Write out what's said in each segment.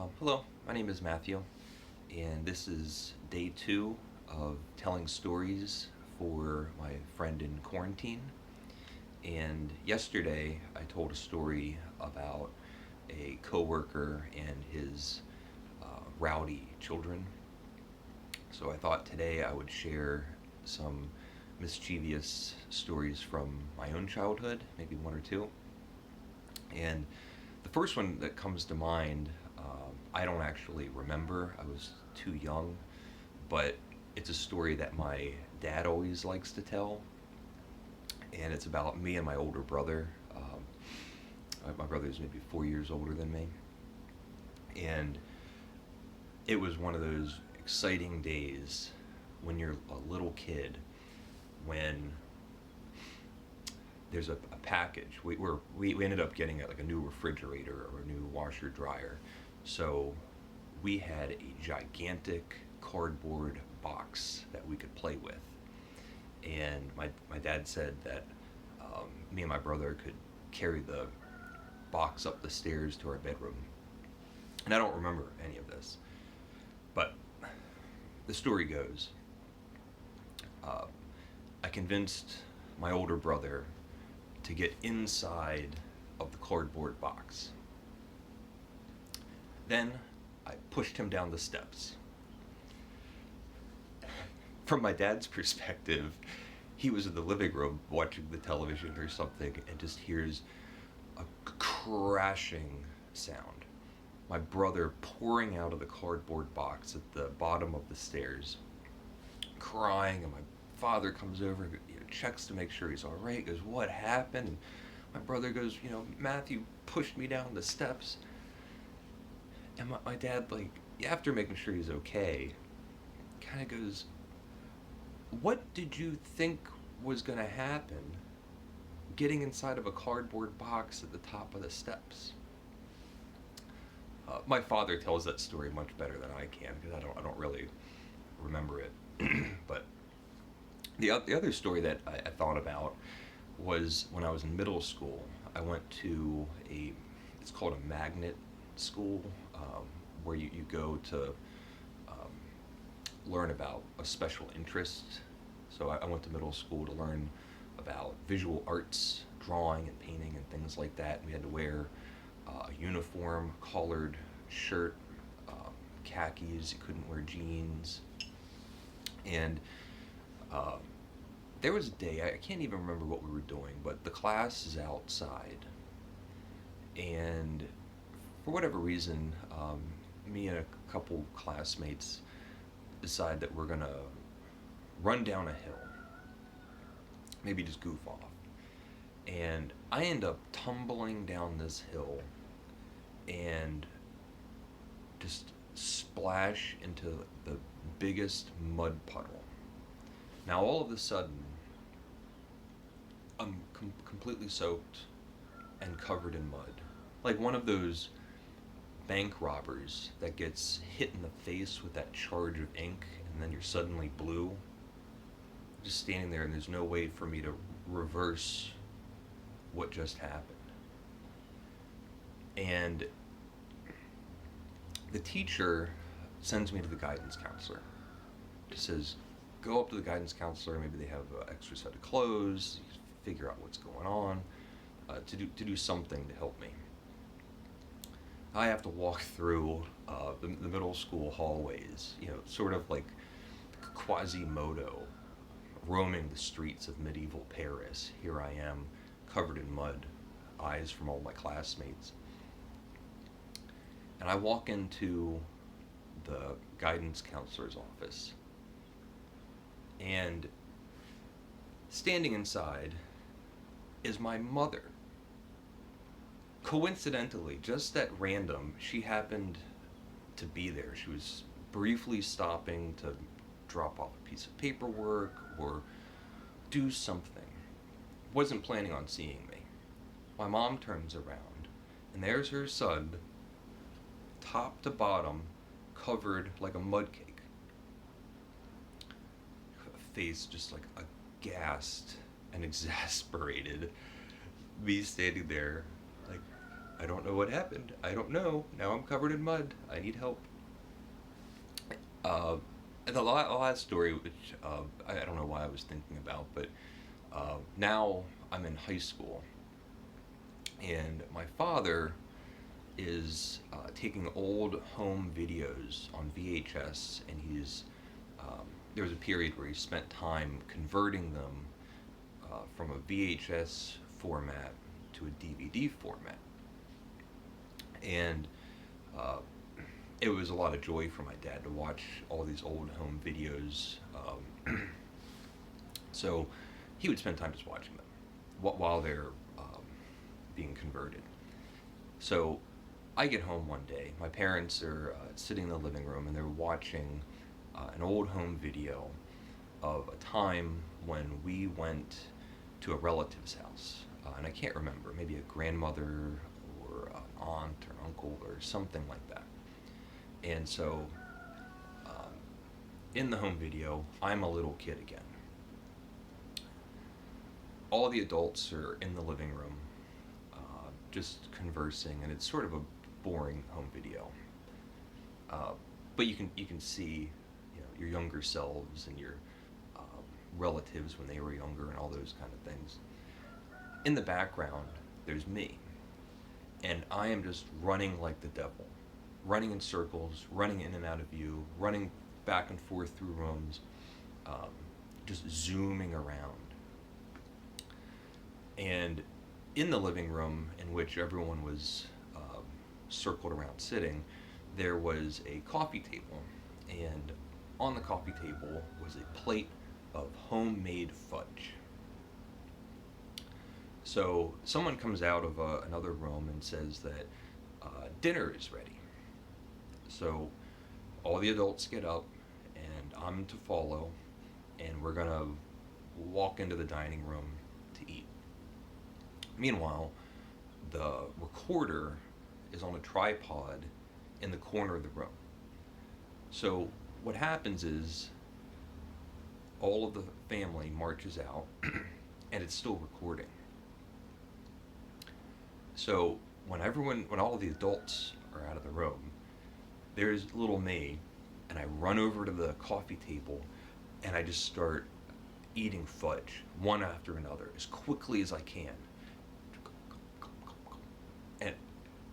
Hello, my name is Matthew, and this is day 2 of telling stories for my friend in quarantine. And yesterday I told a story about a coworker and his rowdy children. So I thought today I would share some mischievous stories from my own childhood, maybe one or two. And the first one that comes to mind, I don't actually remember. I was too young, but it's a story that my dad always likes to tell, and it's about me and my older brother. My brother is maybe 4 years older than me, and it was one of those exciting days when you're a little kid when there's a package. We ended up getting like a new refrigerator or a new washer dryer. So we had a gigantic cardboard box that we could play with. And my dad said that me and my brother could carry the box up the stairs to our bedroom. And I don't remember any of this. But the story goes, I convinced my older brother to get inside of the cardboard box. Then I pushed him down the steps. From my dad's perspective, he was in the living room watching the television or something and just hears a crashing sound. My brother pouring out of the cardboard box at the bottom of the stairs, crying, and my father comes over, checks to make sure he's all right, goes, "What happened?" And my brother goes, "Matthew pushed me down the steps." And my dad, after making sure he's okay, kind of goes, "What did you think was going to happen getting inside of a cardboard box at the top of the steps?" My father tells that story much better than I can because I don't really remember it. But the other story that I thought about was when I was in middle school. I went to it's called a magnet school, where you go to um, learn about a special interest. So I went to middle school to learn about visual arts, drawing and painting and things like that. We had to wear a uniform, collared shirt, khakis. You couldn't wear jeans. And there was a day, I can't even remember what we were doing, but the class is outside. And for whatever reason, me and a couple classmates decide that we're going to run down a hill, maybe just goof off. And I end up tumbling down this hill and just splash into the biggest mud puddle. Now all of a sudden, I'm completely soaked and covered in mud. Like one of those bank robbers that gets hit in the face with that charge of ink and then you're suddenly blue. Just standing there and there's no way for me to reverse what just happened. And the teacher sends me to the guidance counselor. She says, "Go up to the guidance counselor, maybe they have an extra set of clothes, figure out what's going on, to do something to help me." I have to walk through the middle school hallways, sort of like Quasimodo, roaming the streets of medieval Paris. Here I am, covered in mud, eyes from all my classmates. And I walk into the guidance counselor's office, and standing inside is my mother. Coincidentally, just at random, she happened to be there. She was briefly stopping to drop off a piece of paperwork or do something. Wasn't planning on seeing me. My mom turns around, and there's her son, top to bottom, covered like a mud cake. Face just like aghast and exasperated. Me standing there, like I don't know what happened. I don't know. Now I'm covered in mud. I need help. Uh, and the last story, which I don't know why I was thinking about, but now I'm in high school, and my father is taking old home videos on VHS, and there was a period where he spent time converting them from a VHS format to a DVD format, and uh, it was a lot of joy for my dad to watch all these old home videos. So he would spend time just watching them while they're being converted. So I get home one day. My parents are sitting in the living room and they're watching an old home video of a time when we went to a relative's house. And I can't remember, maybe a grandmother or an aunt or an uncle or something like that. And so in the home video, I'm a little kid again. All the adults are in the living room just conversing, and it's sort of a boring home video. But you can see, your younger selves and your relatives when they were younger and all those kind of things. In the background, there's me, and I am just running like the devil, running in circles, running in and out of view, running back and forth through rooms, just zooming around. And in the living room, in which everyone was circled around sitting, there was a coffee table, and on the coffee table was a plate of homemade fudge. So someone comes out of another room and says that dinner is ready. So all the adults get up, and I'm to follow, and we're gonna walk into the dining room to eat. Meanwhile, the recorder is on a tripod in the corner of the room. So what happens is all of the family marches out and it's still recording. So when all of the adults are out of the room, there's little me, and I run over to the coffee table and I just start eating fudge one after another as quickly as I can. And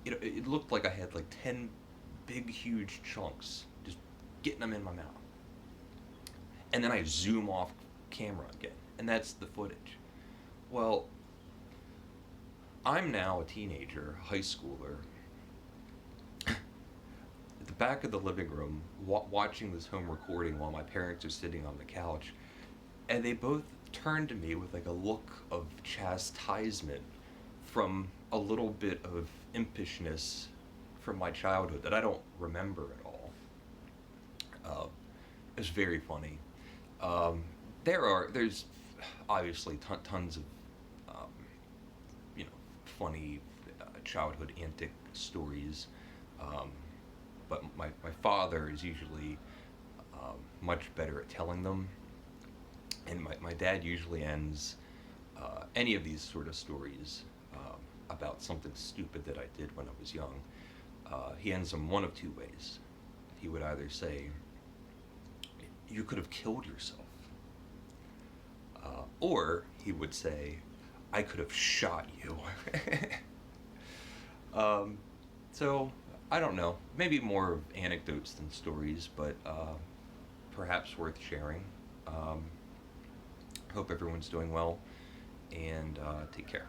it looked like I had like 10 big huge chunks just getting them in my mouth. And then I zoom off camera again, and that's the footage. Well, I'm now a teenager, high schooler, at the back of the living room watching this home recording while my parents are sitting on the couch, and they both turned to me with like a look of chastisement from a little bit of impishness from my childhood that I don't remember at all. It was very funny. There's obviously tons of funny childhood antic stories, but my father is usually much better at telling them, and my dad usually ends any of these sort of stories about something stupid that I did when I was young. He ends them one of two ways. He would either say, "You could have killed yourself," or he would say, "I could have shot you." So I don't know, maybe more of anecdotes than stories, but perhaps worth sharing. Hope everyone's doing well, and take care.